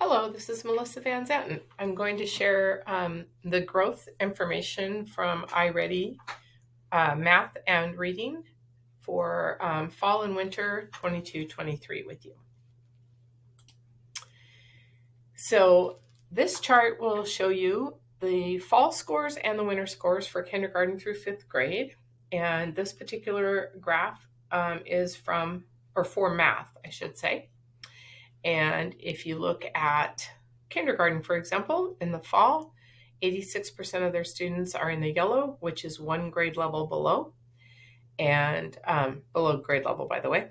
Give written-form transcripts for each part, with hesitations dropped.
Hello, this is Melissa Van Zanten. I'm going to share the growth information from IReady Math and Reading for fall and winter 22-23 with you. So this chart will show you the fall scores and the winter scores for kindergarten through fifth grade. And this particular graph is for math, I should say. And if you look at kindergarten, for example, in the fall, 86% of their students are in the yellow, which is one grade level below, and below grade level, by the way.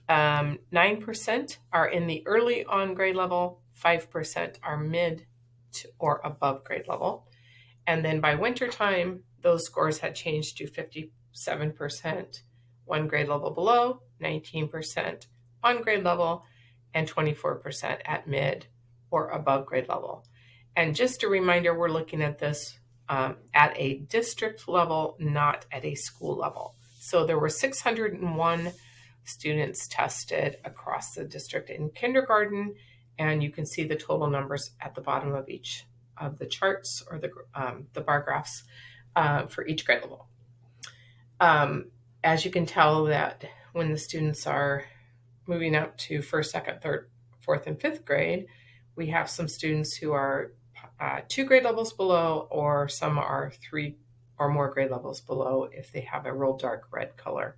9% are in the early on grade level, 5% are mid to or above grade level. And then by winter time, those scores had changed to 57% one grade level below, 19% on grade level, and 24% at mid or above grade level. And just a reminder, we're looking at this at a district level, not at a school level. So there were 601 students tested across the district in kindergarten, and you can see the total numbers at the bottom of each of the charts or the bar graphs for each grade level. As you can tell that when the students are moving up to first, second, third, fourth, and fifth grade, we have some students who are 2 grade levels below, or some are 3 or more grade levels below if they have a real dark red color.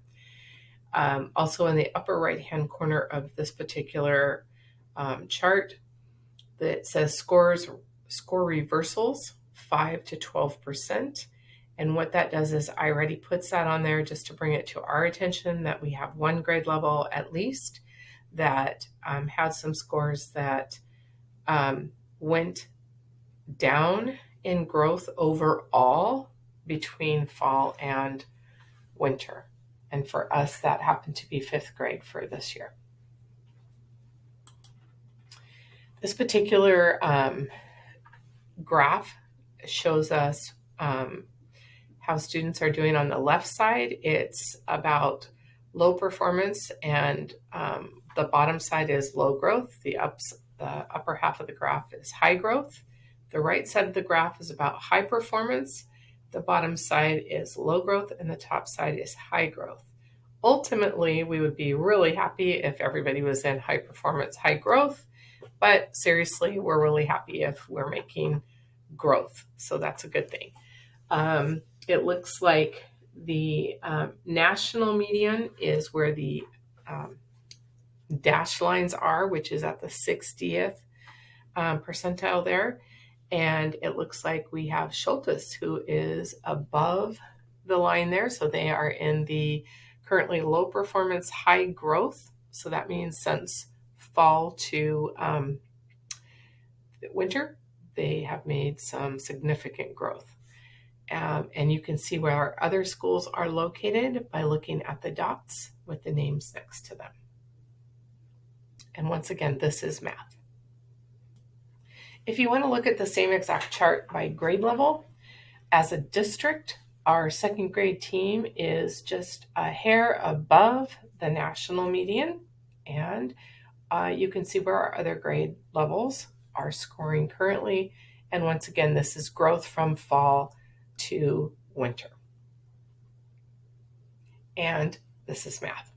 Also in the upper right-hand corner of this particular chart, that says score reversals, 5 to 12%. And what that does is IReady puts that on there just to bring it to our attention that we have one grade level at least that had some scores that went down in growth overall between fall and winter. And for us, that happened to be fifth grade for this year. This particular graph shows us how students are doing on the left side. It's about low performance, and the bottom side is low growth. The upper half of the graph is high growth. The right side of the graph is about high performance. The bottom side is low growth, and the top side is high growth. Ultimately, we would be really happy if everybody was in high performance, high growth, but seriously, we're really happy if we're making growth. So that's a good thing. It looks like the national median is where the dashed lines are, which is at the 60th percentile there. And it looks like we have Schultes, who is above the line there. So they are in the currently low performance, high growth. So that means since fall to winter, they have made some significant growth. And you can see where our other schools are located by looking at the dots with the names next to them. And once again, this is math. If you want to look at the same exact chart by grade level, as a district, our second grade team is just a hair above the national median. And you can see where our other grade levels are scoring currently. And once again, this is growth from fall to winter. And this is math.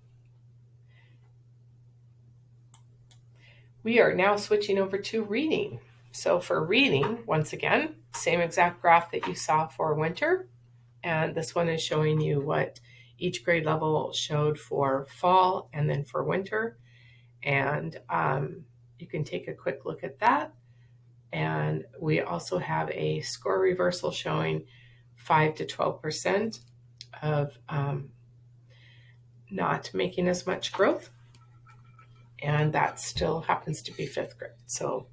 We are now switching over to reading. So for reading, once again, same exact graph that you saw for winter. And this one is showing you what each grade level showed for fall and then for winter. And you can take a quick look at that. And we also have a score reversal showing 5 to 12% of not making as much growth. And that still happens to be fifth grade. So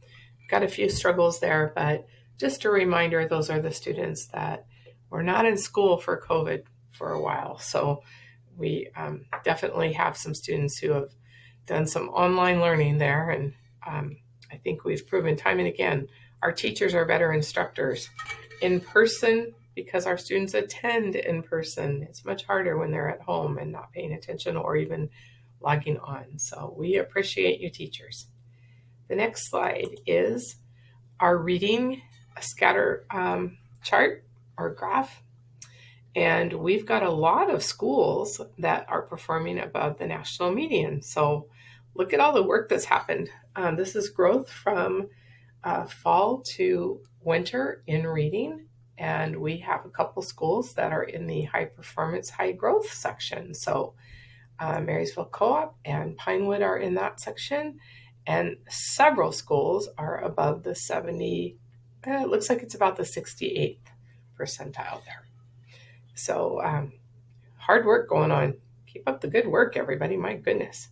got a few struggles there, but just a reminder, those are the students that were not in school for COVID for a while. So we definitely have some students who have done some online learning there. And I think we've proven time and again, our teachers are better instructors in person because our students attend in person. It's much harder when they're at home and not paying attention or even logging on. So we appreciate you teachers. The next slide is our reading scatter chart or graph. And we've got a lot of schools that are performing above the national median. So look at all the work that's happened. This is growth from fall to winter in reading. And we have a couple schools that are in the high performance, high growth section. So Marysville Co-op and Pinewood are in that section. And several schools are above the 70, it looks like it's about the 68th percentile there. So hard work going on. Keep up the good work, everybody. My goodness.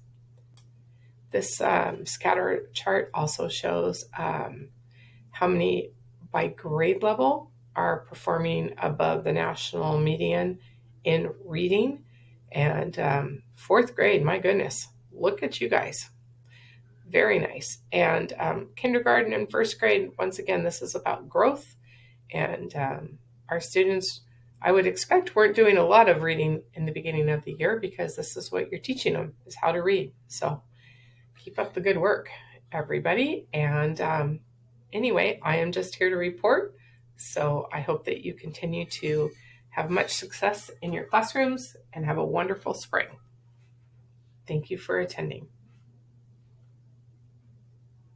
This scatter chart also shows how many by grade level are performing above the national median in reading. And fourth grade, my goodness, look at you guys. Very nice. And kindergarten and first grade, once again, this is about growth. And our students, I would expect, weren't doing a lot of reading in the beginning of the year because this is what you're teaching them, is how to read. So keep up the good work, everybody. And anyway, I am just here to report. So I hope that you continue to have much success in your classrooms and have a wonderful spring. Thank you for attending.